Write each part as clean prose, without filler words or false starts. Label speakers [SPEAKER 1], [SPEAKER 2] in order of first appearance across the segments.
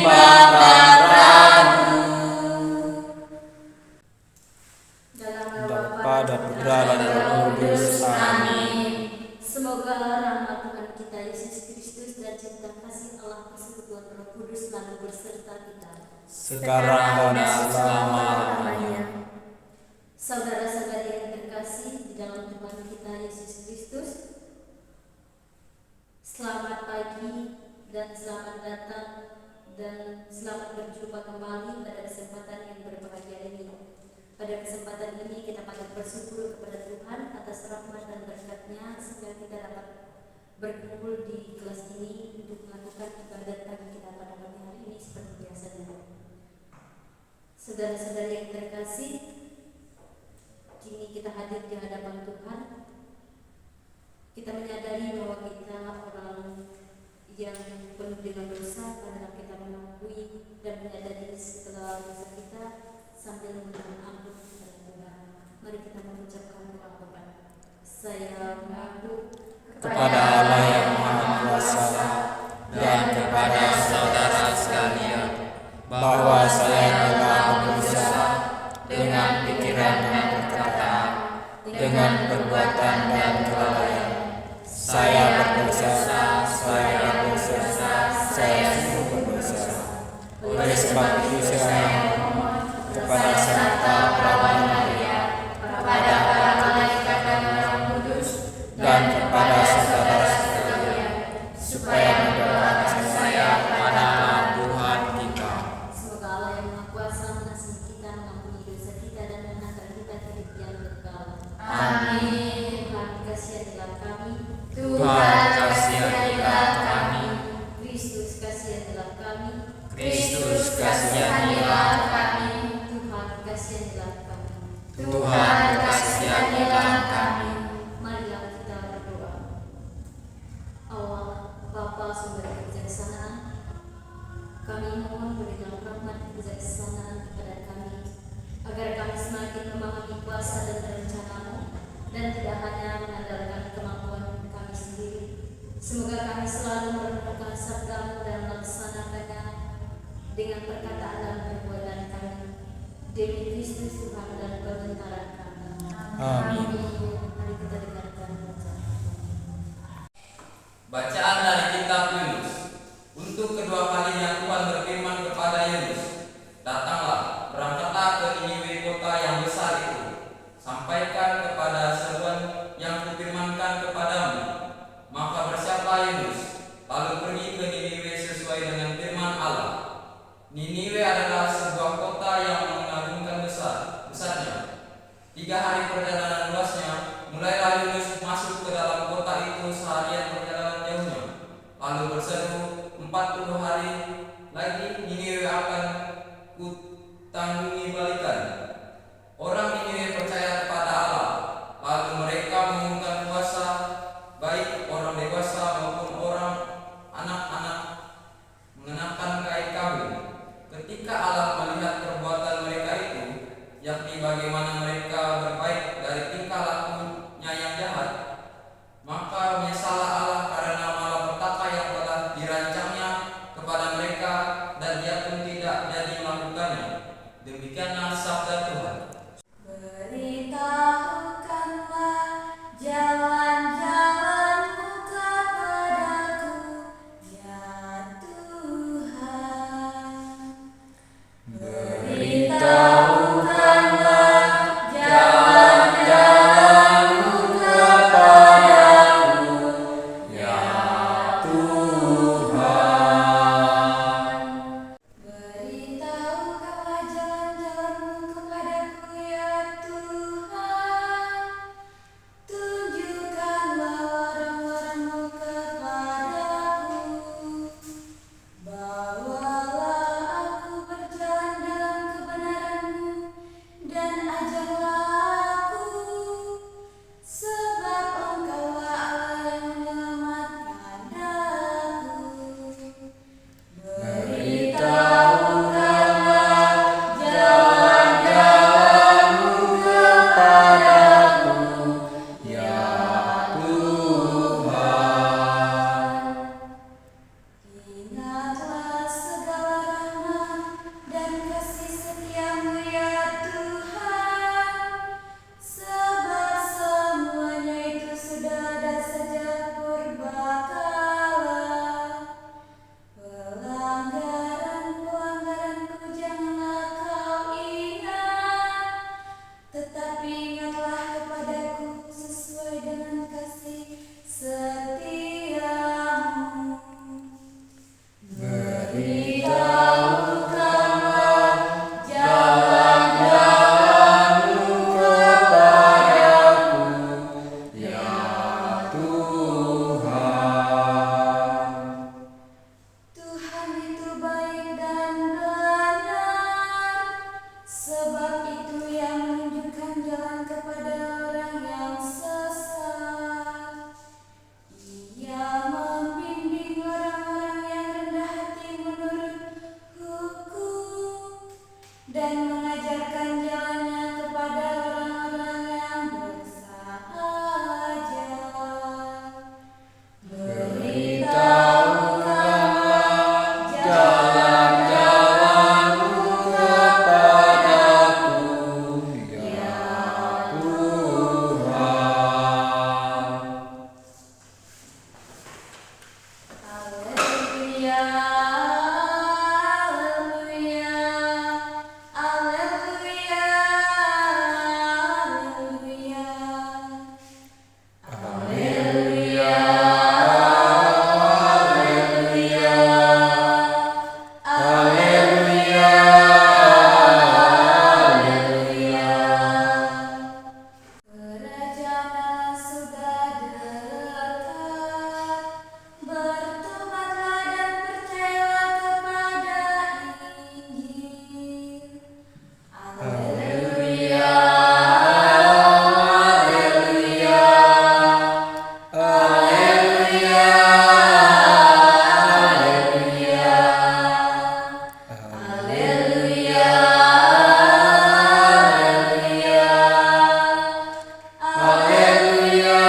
[SPEAKER 1] bimbang dan ragu.
[SPEAKER 2] Dalam nama
[SPEAKER 3] Bapa
[SPEAKER 2] Bapa
[SPEAKER 3] dan Putra dan Roh Kudus. Amin.
[SPEAKER 2] Semoga rahmat Tuhan kita Yesus Kristus dan cinta kasih Allah persekutuan Roh Kudus selalu berserta kita
[SPEAKER 3] Sekarang dan selama-lamanya.
[SPEAKER 2] Saudara-saudari yang terkasih di dalam Tuhan kita Yesus Kristus, selamat pagi dan selamat datang dan selamat berjumpa kembali pada kesempatan yang berbahagia ini. Pada kesempatan ini kita patut bersyukur kepada Tuhan atas rahmat dan berkat-Nya sehingga kita dapat berkumpul di kelas ini untuk melakukan ibadat pagi kita pada pagi hari ini seperti biasanya. Saudara-saudari yang terkasih, kini kita hadir di hadapan Tuhan. Kita menyadari bahwa kita orang yang penuh dengan dosa, karena kita mengakui dan menyadari segala dosa kita sambil memohon ampun kepada Tuhan. Mari kita mengucapkan doa Bapak. Saya mengaku
[SPEAKER 3] Kepada Allah yang Maha Kuasa dan kepada saudara sekalian, bahwa saya telah berdosa dengan pikiran dan perkataan, dengan perbuatan dan kelalaian. Saya berdosa, saya sungguh berdosa. Oleh sebab itu saya memohon kepada serta Perawan Maria, kepada para malaikat dan Roh Kudus, dan kepada saudara sekalian, supaya mendoakan saya kepada Tuhan kita.
[SPEAKER 2] semoga Allah yang Maha Kuasa mengasihi kita, mengampuni dosa kita dan mengantar kita ke hidup yang kekal.
[SPEAKER 1] Amin.
[SPEAKER 2] Tuhan kasianilah kami.
[SPEAKER 1] Tuhan kasianilah kami.
[SPEAKER 2] Kristus kasianilah kami.
[SPEAKER 1] Kristus kasianilah kami.
[SPEAKER 2] Tuhan kasianilah kami.
[SPEAKER 1] Tuhan kasianilah kami.
[SPEAKER 2] Marilah kita berdoa. Allah, Bapa sumber kebijaksanaan, kami mohon berikan rahmat kebijaksanaan kepada kami, agar kami semakin memahami kuasa dan rencana-Mu, dan tidak hanya mengandalkan kemampuan kami sendiri. Semoga kami selalu merenungkan sabda-Mu dan melaksanakannya dengan perkataan dan perbuatan kami. Demi Kristus Tuhan dan pembentara kami.
[SPEAKER 3] Amin.
[SPEAKER 2] Mari kita dengarkan bacaan.
[SPEAKER 4] Bacaan dari kitab Yunus. Untuk kedua kalinya Tuhan berfirman kepada Yunus, datanglah, berangkatlah ke Niniwe kota yang besar itu. Sampaikan kepada seruan yang kufirmankan kepadamu. Maka bersiaplah Yunus, lalu pergi ke Niniwe sesuai dengan firman Allah. Niniwe adalah sebuah kota yang mengagumkan besarnya. 3 hari perjalanan luasnya, mulailah Yunus masuk ke dalam kota itu seharian perjalanan jauhnya. Lalu berseru, 40 hari lagi Niniwe akan kutanggungi balikan. Orang Niniwe percaya kepada Allah, lalu mereka mengumumkan puasa, baik orang dewasa maupun orang anak-anak mengenakan kain kawin. Ketika Allah melihat perbuatan mereka itu, yakni bagaimana mereka berbaik dari tingkah lakunya yang jahat, maka menyesallah Allah karena malapetaka yang telah dirancangnya kepada mereka, dan Dia pun tidak jadi melakukannya. Demikianlah sabda Tuhan.
[SPEAKER 1] Beritahukanlah jalan-jalan-Mu kepadaku, ya Tuhan. Beritahukanlah jalan-jalan-Mu kepadaku, ya Tuhan. Beritahukanlah jalan-jalan-Mu kepadaku, ya Tuhan. Tunjukkanlah ladang-ladang-Mu kepadaku. Bawalah aku berjalan dalam kebenaran-Mu, dan mengajarkan jalannya kepada orang-orang yang bersahaja. Beritahukanlah jalan-jalanmu kepadaku, ya Tuhan. Haleluya, haleluya, haleluya, haleluya. Haleluya, haleluya, haleluya, haleluya. Kerajaan sudah dekat, bertobatlah dan percayalah kepada Injil. Haleluya, haleluya, haleluya, haleluya. Haleluya, haleluya,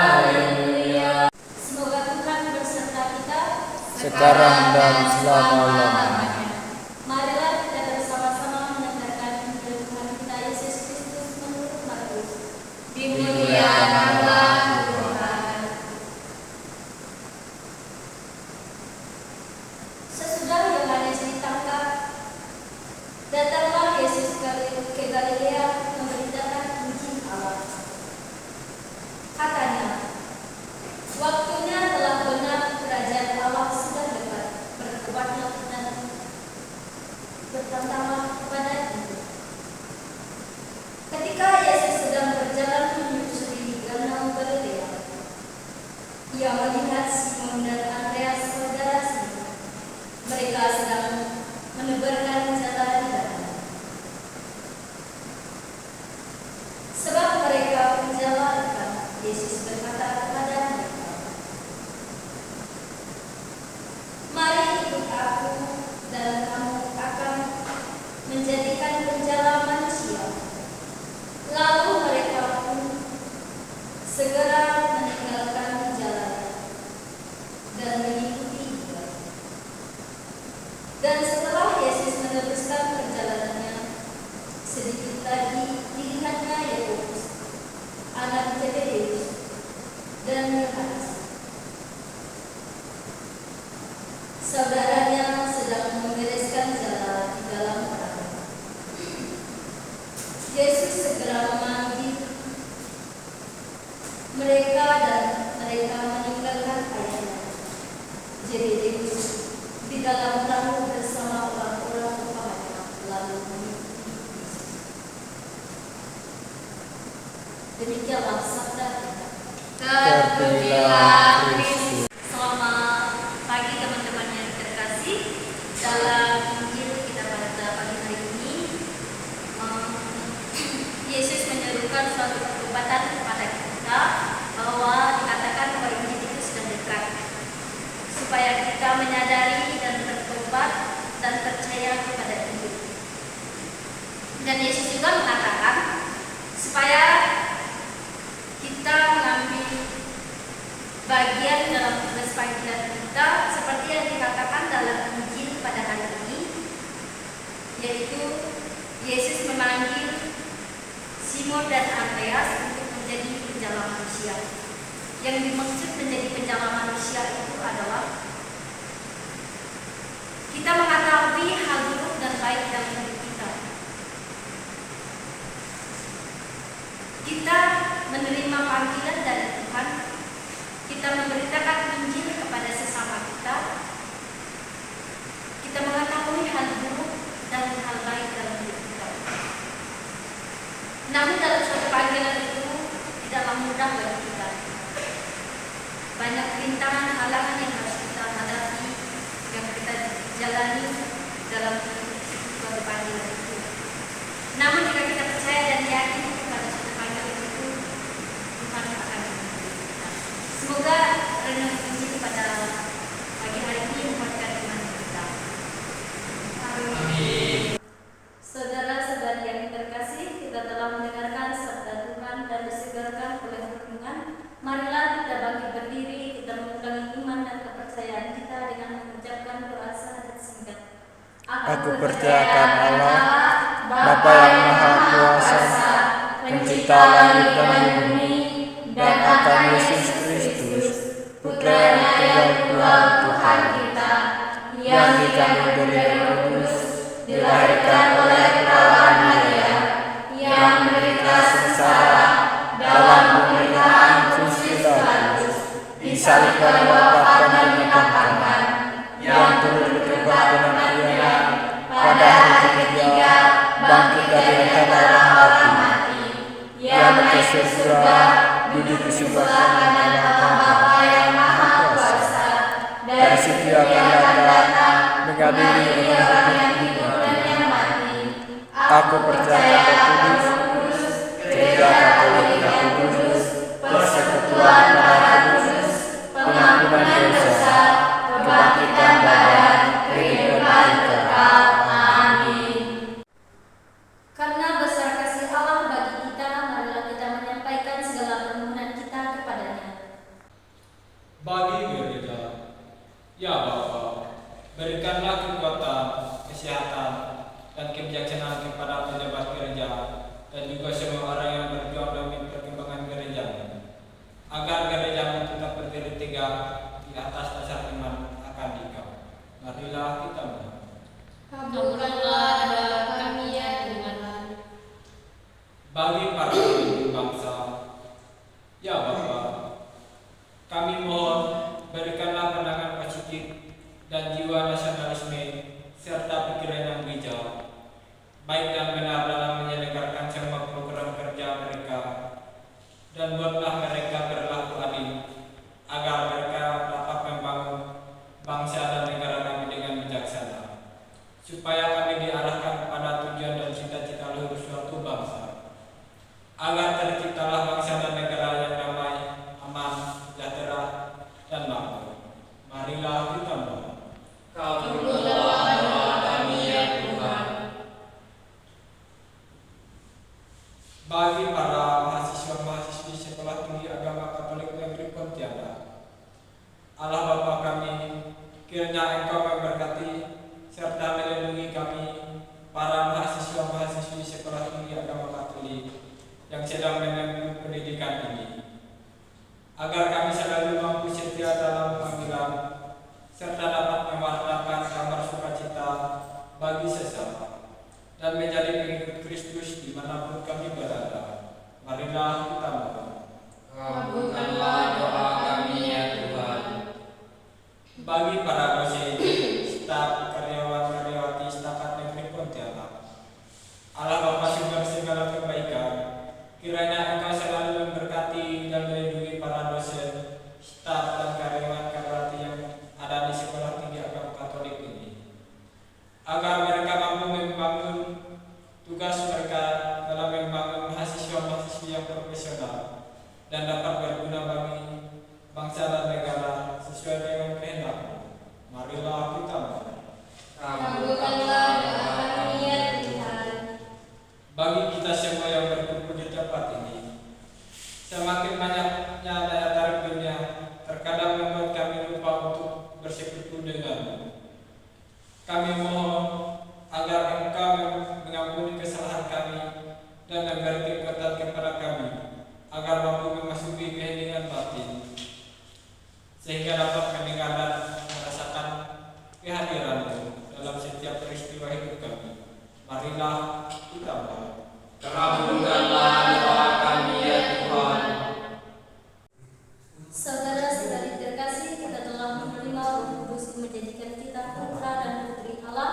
[SPEAKER 1] haleluya.
[SPEAKER 2] Semoga Tuhan berserta kita
[SPEAKER 3] sekarang dan selama-lamanya.
[SPEAKER 2] Marilah kita bersama-sama mendengarkan Injil Tuhan kita Yesus Kristus menurut Markus.
[SPEAKER 1] Dimuliakanlah Tuhan.
[SPEAKER 2] Sesudah Yohanes ditangkap, datanglah Yesus ke Galilea memberitakan Injil Allah. Katanya, waktunya telah benar, kerajaan Allah sudah dekat. Bertobatlah dan bertantanglah kepada Injil. Ketika Yesus sedang berjalan menyusuri di danau Galilea, ia melihat Simon dan Andreas saudara Simon. Mereka sedang menebarkan jala di danau, sebab mereka penjala ikan. Yesus berkata kepada mereka, "Mari ikut aku, dan kamu akan menjadikan penjala manusia." Lalu mereka pun segera meninggalkan jalannya dan mengikuti dia. Dan setelah Yesus meneruskan perjalanannya, sedikit lagi dilihatnya Yakobus, anak Zebedeus, dan Yohanes, saudaranya, sedang membereskan jala di dalam perahu. Yesus segera memanggil mereka dan mereka meninggalkan ayahnya Zebedeus di dalam perahu bersama orang-orang umpamanya, lalu mengikuti Yesus. Demikianlah sabda Tuhan.
[SPEAKER 1] Terpujilah Kristus.
[SPEAKER 2] Selamat pagi teman-teman yang terkasih. Dalam Injil kita pada pagi hari ini, Yesus menyerukan suatu pertobatan kepada kita, bahwa dikatakan bahwa Injil itu sudah dekat, supaya kita menyadari dan bertobat dan percaya kepada Injil. Dan Yesus juga mengatakan supaya kita mengambil bagian dalam tugas panggilan kita, seperti yang dikatakan dalam Injil pada hari ini, yaitu Yesus memanggil Simon dan Andreas untuk menjadi penjala manusia. Yang dimaksud menjadi penjala manusia itu adalah kita mengetahui hal buruk dan baik dalam hidup kita. Kita menerima panggilan dari Tuhan. Kita memberitakan Injil kepada sesama kita. Kita mengetahui hal buruk dan hal baik dalam hidup kita. Namun dalam suatu panggilan itu tidaklah mudah bagi kita. Banyak rintangan, halangan yang harus kita hadapi, yang kita jalani dalam suatu panggilan itu. Namun jika kita percaya dan yakin pada suatu panggilan itu, Tuhan akan memberkati kita. Semoga renungan Injil pada pagi hari ini membuatkan iman kita. Amin.
[SPEAKER 3] Aku percayakan Allah, Bapa yang Maha Kuasa, Pencipta langit dan bumi, dan akan Yesus Kristus, Putra yang tunggal Tuhan kita, yang dikandung dari Roh Kudus, dilahirkan oleh perawan Maria, yang menderita sengsara dalam pemerintahan Pontius Pilatus, disalibkan, wafat dan dibangkitkan, yang turut bertobat penantian, pada hari ketiga bangkit dari antara orang mati, yang ke surga, duduk di sebelah kanan Allah Bapa yang Maha Kuasa, dari situ akan datang mengadili orang yang hidup dan yang mati. Aku percaya Roh Kudus, Gereja Katolik yang kudus, persekutuan para kudus, pengampunan dosa, kebangkitan badan, kehidupan kekal. Amin.
[SPEAKER 2] Karena besar kasih Allah bagi kita, marilah kita menyampaikan segala permohonan kita kepadanya.
[SPEAKER 5] Bagi gereja, ya Bapa, berikanlah kekuatan, kesehatan, dan kebijaksanaan kepada pejabat gereja dan juga semua orang yang berjuang demi perkembangan gereja, agar gereja tetap berdiri tegak di atas dasar iman akan Dikau. Marilah kita berdoa.
[SPEAKER 2] Kabulkanlah doa kami ya Tuhan.
[SPEAKER 5] Bagi para pemimpin bangsa, ya Bapa, kami mohon berikanlah pandangan positif dan jiwa nasionalisme serta pikiran yang bijak, baik dan benar dalam menyelenggarakan semua program kerja mereka, dan buatlah mereka berlaku adil, agar mereka dapat membangun bangsa dan negara kami dengan bijaksana, supaya kami diarahkan kepada tujuan dan cita-cita luhur suatu bangsa, agar terciptalah bangsa dan negara yang damai, aman, sejahtera, dan makmur. Marilah kita berdoa.
[SPEAKER 2] Kabulkanlah doa kami ya Tuhan.
[SPEAKER 5] Bagi para mahasiswa-mahasiswi Sekolah Tinggi Agama Katolik Negeri Pontianak, Allah Bapa kami, kiranya Engkau memberkati serta melindungi kami, para mahasiswa-mahasiswi Sekolah Tinggi Agama Katolik yang sedang menempuh pendidikan ini, agar kami selalu mampu setia dalam panggilan serta dapat mewartakan kabar sukacita bagi sesama dan menjadi pengikut Kristus dimanapun kami berada. Marilah kita berdoa.
[SPEAKER 4] Kabulkanlah doa kami ya Tuhan.
[SPEAKER 5] Bagi para dosen, staf, karyawan-karyawati Stafat Negeri Pontianak, Allah Bapa sumber segala kebaikan, kiranya Engkau selalu memberkati dan melindungi para dosen, staf, dan karyawan-karyawati yang ada di Sekolah Tinggi Agama Katolik ini, agar mereka mampu membangun tugas mereka dalam membangun mahasiswa-mahasiswi yang profesional dan dapat berguna bagi bangsa dan negara sesuai dengan kehendak-Mu. Marilah kita berdoa.
[SPEAKER 2] Kabulkanlah doa kami ya Tuhan.
[SPEAKER 5] Bagi kita semua yang berkumpul di tempat ini, semakin banyaknya daya tarik dunia terkadang membuat kami lupa untuk bersekutu dengan-Mu. Kami mohon agar Engkau mengampuni kesalahan kami dan memberi kekuatan kepada kami, agar mampu memasuki keheningan batin, sehingga dapat mendengar dan merasakan kehadiran-Mu dalam setiap peristiwa hidup kami. Marilah kita berdoa.
[SPEAKER 4] Kabulkanlah doa kami ya Tuhan.
[SPEAKER 2] Saudara-saudari terkasih, kita telah menerima Roh Kudus menjadikan kita putra dan putri Allah.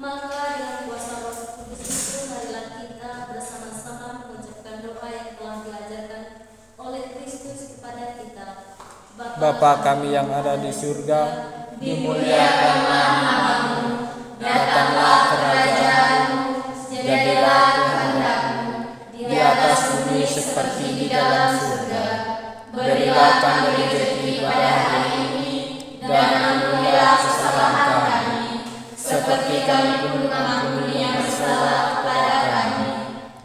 [SPEAKER 2] Maka dengan kuasa Roh Kudus itu, marilah kita bersama-sama mengucapkan doa yang telah diajarkan oleh Kristus kepada kita.
[SPEAKER 3] Bapa kami yang ada di surga,
[SPEAKER 1] Dimuliakanlah namamu, datanglah kerajaan-Mu, jadilah kehendak-Mu di atas bumi seperti di dalam surga. Berilah kami rezeki pada hari ini, dan ampunilah kesalahan kami, seperti kami pun mengampuni yang bersalah kepada kami.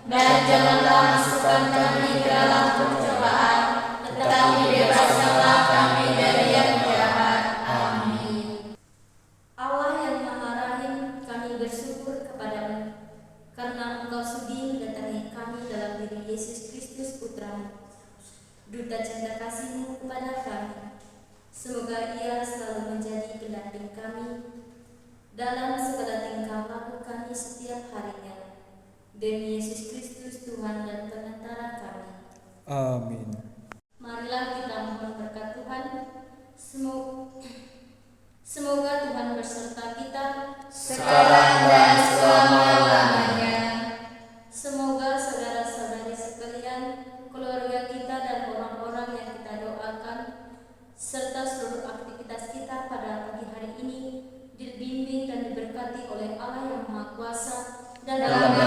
[SPEAKER 1] Dan janganlah masukkan kami ke dalam pencobaan, tetapi bebaskanlah kami dari yang jahat. Amin.
[SPEAKER 2] Allah yang Maha Rahim, kami berita cinta kasih-Mu kepada kami. Semoga Ia selalu menjadi pendamping kami dalam segala tingkah laku kami setiap harinya. Demi Yesus Kristus Tuhan dan Penentara kami.
[SPEAKER 3] Amin.
[SPEAKER 2] Marilah kita mohon berkat Tuhan. Semoga Tuhan berserta kita
[SPEAKER 3] Sekarang dan selama-lamanya.
[SPEAKER 2] Semoga saudara-saudari sekalian, keluarga kita dan orang-orang yang kita doakan, serta seluruh aktivitas kita pada pagi hari ini dibimbing dan diberkati oleh Allah yang Maha Kuasa dan dalam